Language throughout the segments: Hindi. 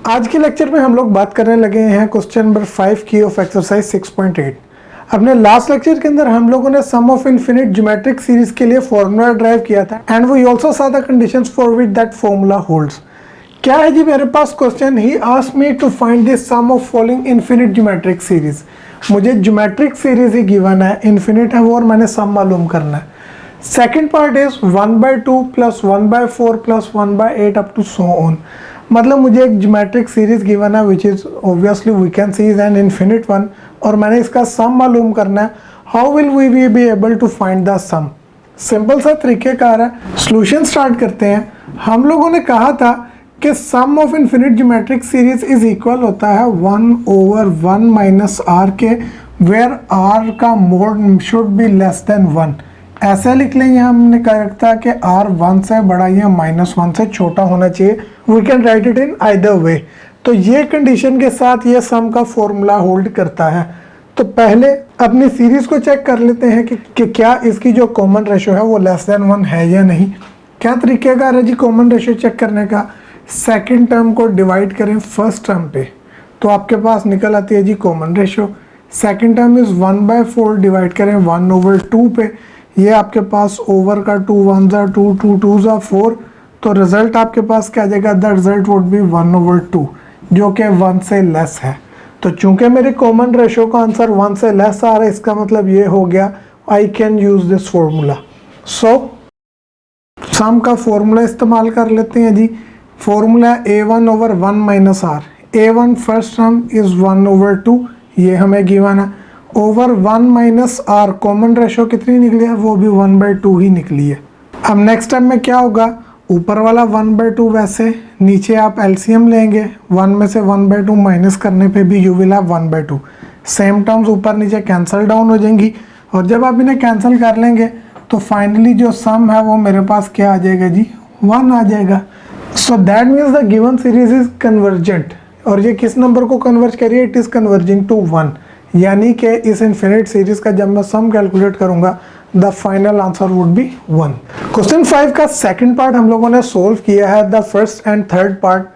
आज के लेक्चर में हम लोग बात करने लगे हैं क्वेश्चन नंबर 5 की ऑफ एक्सरसाइज 6.8। अपने लास्ट लेक्चर के अंदर हम लोगों ने sum of infinite geometric series के लिए फॉर्मूला ड्राइव किया था and we also saw the conditions for which that formula holds. क्या है जी मेरे पास question, he asked me to find the sum of following infinite geometric series. मुझे ज्योमेट्रिक सीरीज ही गिवन है, इनफिनिट है वो, और मैंने सम मालूम करना है। Second part is 1/2 plus 1/4 plus 1/8 up to so on. मतलब मुझे एक ज्योमेट्रिक सीरीज गिवन है which is obviously we can see is an infinite one, और मैंने इसका सम मालूम करना है। How will we be able to find the sum? Simple सा तरीकेकार है, सॉल्यूशन स्टार्ट करते हैं। हम लोगों ने कहा था कि sum of infinite geometric series is equal होता है 1/1 माइनस आर के, वेयर आर का mod should be less than 1। ऐसे लिख लेंगे, हमने कहा था कि r 1 से बड़ा या -1 से छोटा होना चाहिए। We can write it in either way. तो ये कंडीशन के साथ ये सम का फॉर्मूला होल्ड करता है। तो पहले अपनी सीरीज को चेक कर लेते हैं कि क्या इसकी जो कॉमन रेशो है वो लेस देन 1 है या नहीं। क्या तरीकेकार है जी कॉमन रेशो चेक करने का? सेकेंड टर्म को डिवाइड करें फर्स्ट टर्म पे, तो आपके पास निकल आती है जी common ratio. Second term is 1/4 divide करें 1/2 पे, ये आपके पास ओवर का 2 1 ज़ा 2 2 2 ज़ा 4, तो रिजल्ट आपके पास क्या आ जाएगा? द रिजल्ट वुड बी 1/2 जो कि 1 से लेस है। तो चूंकि मेरे कॉमन रेशो का आंसर 1 से लेस आ रहा है, इसका मतलब ये हो गया I can use this formula. So sum का फॉर्मूला इस्तेमाल कर लेते हैं जी। Formula a1/1 minus r. a1 first term is 1/2, ये हमें गिवन है, over 1 minus r common ratio कितनी निकली है? वो भी 1/2 ही निकली है। अब नेक्स्ट टाइम में क्या होगा? ऊपर वाला 1/2 वैसे, नीचे आप एलसीएम लेंगे, 1 में से 1/2 माइनस करने पे भी you will have 1/2। Same terms ऊपर नीचे कैंसिल डाउन हो जाएंगी, और जब आप इन्हें कैंसिल कर लेंगे तो फाइनली जो सम है वो मेरे पास क्या आ जाएगा जी? 1 आ जाएगा। सो that means the given series is convergent. और ये किस नंबर को कन्वर्ज करिए? इट इज कन्वर्जिंग टू 1, यानी कि इस इनफिनिट सीरीज का जब मैं सम कैलकुलेट करूंगा the final answer would be 1। Question 5 का सेकंड पार्ट हम लोगों ने सोल्व किया है, the first and third part,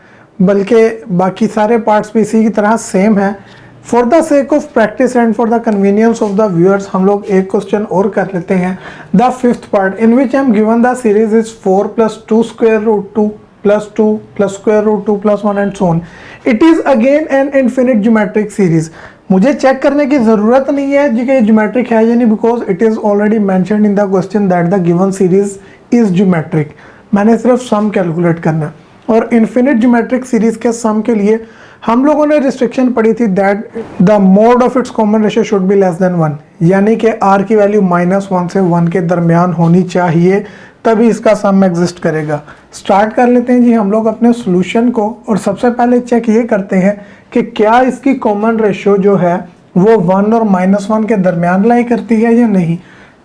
बल्कि बाकी सारे पार्ट्स भी इसी की तरह सेम है। For the sake of practice and for the convenience of the viewers हम लोग एक क्वेश्चन और कर लेते हैं, the fifth part, in which I am given the series is 4 + 2 √2 + 2 + √2 + 1 and so on. It is again an infinite geometric series. मुझे चेक करने की जरूरत नहीं है जी कि ज्योमेट्रिक है या नहीं, because it is already mentioned in the question that the given series is geometric. मैंने सिर्फ सम कैलकुलेट करना है, और इनफिनिट ज्योमेट्रिक सीरीज के सम के लिए हम लोगों ने रिस्ट्रिक्शन पढ़ी थी that the mode of its common ratio should be less than 1, यानी कि r की वैल्यू -1 से 1 के दरमियान होनी चाहिए, तभी इसका सम एग्जिस्ट करेगा। स्टार्ट कर लेते हैं जी हम लोग अपने सॉल्यूशन को, और सबसे पहले चेक ये करते हैं कि क्या इसकी कॉमन रेशियो जो है वो 1 और -1 के दरमियान लाई करती है या नहीं।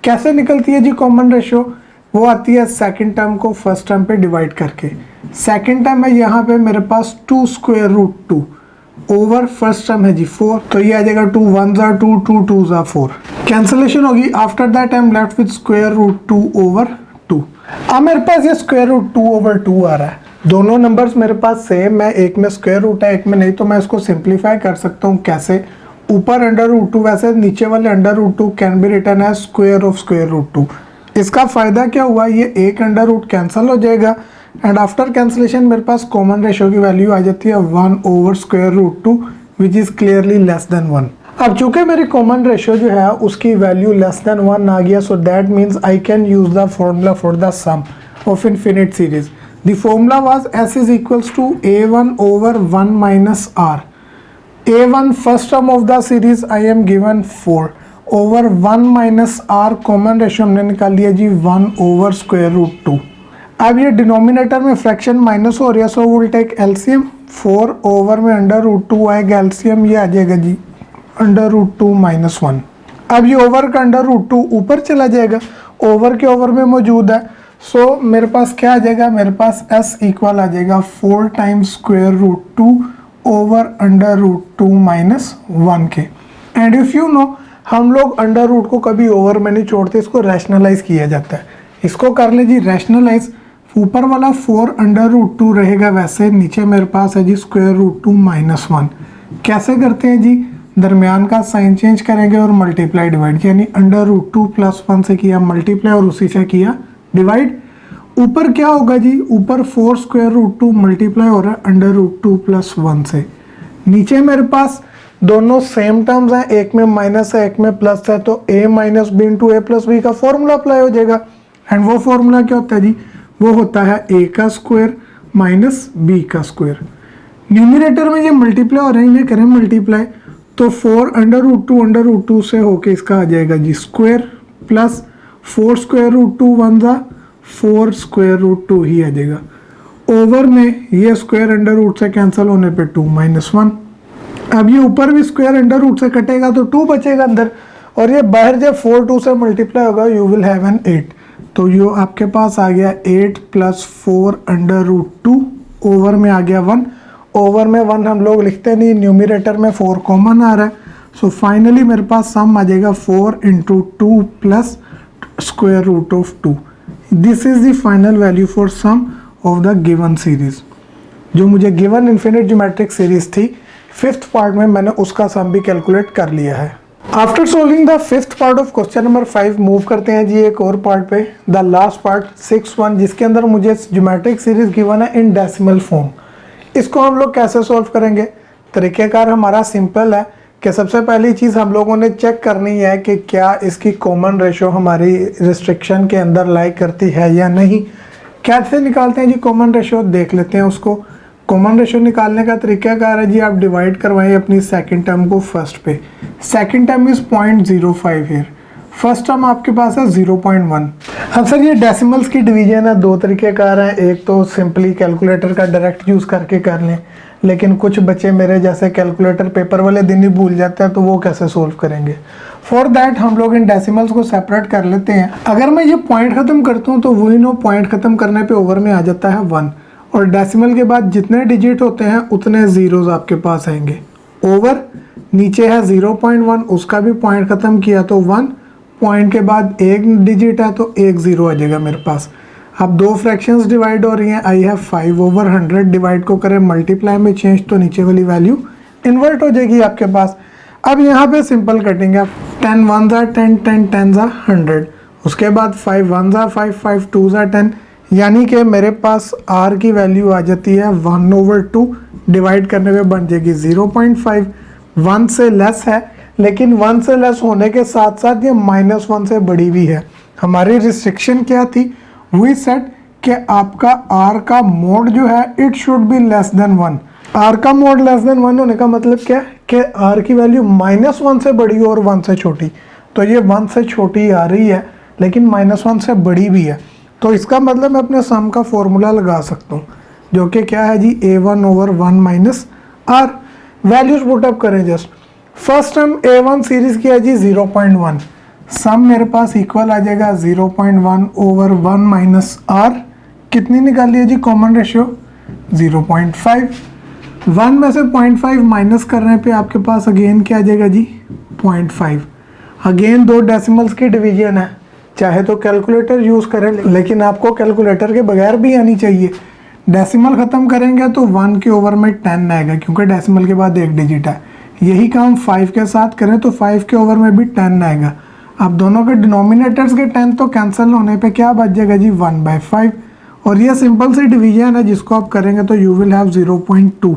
कैसे निकलती है जी कॉमन रेशियो? वो आती है सेकंड टर्म को फर्स्ट टर्म पे डिवाइड करके। सेकंड टर्म है यहाँ पे मेरे पास 2√2 ओवर फर्स्ट टर्म है जी 4, तो ये आ जाएगा 2 1 ज़ा 2 2 2 ज़ा 4, कैंसिलेशन होगी। After that I am left with √2 over 2। अब मेरे पास ये √2 ओवर 2 आ रहा है। दोनों नंबर्स मेरे पास सेम है, एक में स्क्वायर रूट है एक में नहीं, तो मैं इसको सिंप्लीफाई कर सकता हूँ। कैसे? ऊपर √2 वैसे, नीचे वाले √2 can be written as square of √2। इसका फायदा क्या हुआ? ये एक √रूट कैंसिल हो जाएगा, एंड आफ्टर कैंसिलेशन मेरे पास कॉमन रेशियो की वैल्यू आ जाती है 1 over √2 which is clearly less than 1। अब चूंकि मेरी कॉमन रेशियो जो है उसकी वैल्यू लेस देन 1 आ गया, so that means I can use the formula for the sum of infinite series. The formula was S is equals to a1/1 minus r. a1 first term of the series I am given 4 over 1 minus r common ratio हमने निकाल लिया जी 1 over √2। अब ये डिनोमिनेटर में फ्रैक्शन माइनस हो रहा है, so will take LCM. 4 over में √2 आएगा, एलसीएम ये आ जाएगा जी √2 - 1। अब ये ओवर का √2 ऊपर चला जाएगा, ओवर के ओवर में मौजूद है, सो मेरे पास क्या आ जाएगा? मेरे पास s इक्वल आ जाएगा 4 टाइम्स √2 ओवर √2 - 1 के। एंड इफ यू नो, हम लोग √रूट को कभी ओवर में नहीं छोड़ते, इसको रैशनलाइज किया जाता है। इसको कर ले जी रैशनलाइज। ऊपर वाला 4√2 रहेगा वैसे, नीचे मेरे पास है जी √2 - 1। कैसे करते हैं जी, दरमियान का साइन चेंज करेंगे और मल्टीप्लाई डिवाइड, यानी √2 + 1 से किया मल्टीप्लाई और उसी से किया डिवाइड। ऊपर क्या होगा जी, ऊपर 4√2 मल्टीप्लाई हो रहा है √2 + 1 से। नीचे मेरे पास दोनों सेम टर्म्स हैं, एक में माइनस है एक में प्लस है, तो a - b × a + b का फॉर्मूला अप्लाई हो जाएगा। एंड वो फॉर्मूला क्या होता है जी, वो होता है a² - b²। न्यूमरेटर में ये मल्टीप्लाई हो रहे हैं, इन्हें करें मल्टीप्लाई, तो 4√2 से होके इसका आ जाएगा जी स्क्वायर, प्लस 4√2 1 ज़ा 4√2 ही आ जाएगा। ओवर में ये स्क्वायर √ से कैंसिल होने पे 2 - 1। अब ये ऊपर भी स्क्वायर √ से कटेगा तो 2 बचेगा अंदर, और ये बाहर जब 4 2 से मल्टीप्लाई होगा यू विल हैव एन 8। तो ये आपके पास आ गया 8 + 4√2, ओवर में आ गया 1। ओवर में 1 हम लोग लिखते नहीं, न्यूमरेटर में 4 कॉमन आ रहा है। सो फाइनली मेरे पास सम आ जाएगा 4 × 2 + √2। This is the final value for sum of the given series. जो मुझे गिवन इन्फिनिट ज्योमेट्रिक सीरीज थी, 5th पार्ट में मैंने उसका सम भी कैलकुलेट कर लिया है। After solving the 5th part of question number 5 move करते हैं जी एक और पार्ट पे, द लास्ट पार्ट 6.1, जिसके अंदर मुझे ज्योमेट्रिक सीरीज गिवन है इन डेसिमल फॉर्म। इसको हम लोग कैसे सॉल्व करेंगे? तरीक़ेकार हमारा सिंपल है कि सबसे पहली चीज़ हम लोगों ने चेक करनी है कि क्या इसकी कॉमन रेशो हमारी रिस्ट्रिक्शन के अंदर लाई करती है या नहीं। कैसे निकालते हैं जी कॉमन रेशो, देख लेते हैं उसको। कॉमन रेशो निकालने का तरीक़ाकार है जी, आप डिवाइड करवाएं अपनी सेकंड टर्म को फर्स्ट पे। Second term is 0.05 here, first term आपके पास है 0.1। अब सर ये डेसिमल्स की डिवीजन है, दो तरीक़ेकार हैं। एक तो सिंपली कैलकुलेटर का डायरेक्ट यूज़ करके कर लें, लेकिन कुछ बच्चे मेरे जैसे कैलकुलेटर पेपर वाले दिन ही भूल जाते हैं, तो वो कैसे सोल्व करेंगे? फॉर दैट हम लोग इन डेसिमल्स को सेपरेट कर लेते हैं। अगर मैं ये पॉइंट ख़त्म करता हूँ तो वही नो पॉइंट ख़त्म करने पे ओवर में आ जाता है 1, और डेसिमल के बाद जितने डिजिट होते हैं उतने ज़ीरोज़ आपके पास आएंगे। ओवर नीचे है 0.1, उसका भी पॉइंट ख़त्म किया तो 1, पॉइंट के बाद एक डिजिट है तो एक ज़ीरो आ जाएगा मेरे पास। अब दो फ्रैक्शंस डिवाइड हो रही हैं, आई हैव 5/100, डिवाइड को करें मल्टीप्लाई में चेंज तो नीचे वाली वैल्यू इन्वर्ट हो जाएगी आपके पास। अब यहाँ पे सिंपल कटिंग है, 10 1 ज़ा 10, 10 10 ज़ा 100, उसके बाद 5 1 ज़ा 5, 5 2 ज़ा 10, यानी कि मेरे पास r की वैल्यू आ जाती है 1/2, डिवाइड करने पे बन जाएगी 0.5। 1 से लेस है, लेकिन 1 से लेस होने के साथ साथ ये -1 से बड़ी भी है। हमारी रिस्ट्रिक्शन क्या थी? वी सेट कि आपका r का मोड जो है it should be less than 1। r का मोड लेस देन 1 होने का मतलब क्या है कि r की वैल्यू -1 से बड़ी और 1 से छोटी। तो ये 1 से छोटी आ रही है, लेकिन -1 से बड़ी भी है। तो इसका मतलब मैं अपने सम का फॉर्मूला लगा सकता हूँ, जो कि क्या है जी a1/1 - r। वैल्यूज पुटअप करें just. First term a1 series की है जी 0.1, सम मेरे पास इक्वल आ जाएगा 0.1/1 - r। कितनी निकाली है जी कॉमन रेशियो? 0.5। 1 में से 0.5 माइनस करने पे आपके पास अगेन क्या आ जाएगा जी 0.5। अगेन दो डेसिमल्स की डिवीजन है, चाहे तो कैलकुलेटर यूज़ करें, लेकिन आपको कैलकुलेटर के बगैर भी आनी चाहिए। डेसिमल ख़त्म करेंगे तो 1 के ओवर में 10 आएगा, क्योंकि डेसिमल के बाद एक डिजिट है। यही काम 5 के साथ करें तो 5 के ओवर में भी 10 आएगा। अब दोनों के डिनोमिनेटर्स के 10 तो कैंसिल होने पे क्या बच जाएगा जी 1/5, और ये सिंपल सी डिवीजन है जिसको आप करेंगे तो यू विल हैव 0.2।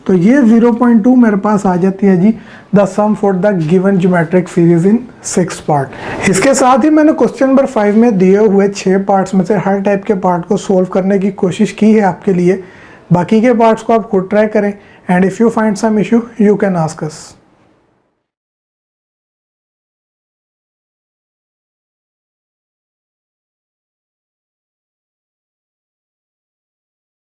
तो ये 0.2 मेरे पास आ जाती है जी the sum for the given geometric series in 6 part. इसके साथ ही मैंने क्वेश्चन नंबर 5 में दिए हुए 6 पार्ट्स में से हर टाइप के पार्ट को सोल्व करने की कोशिश की है आपके लिए। बाकी के पार्ट्स को आप खुद ट्राई करें, and if you find some issue you can ask us.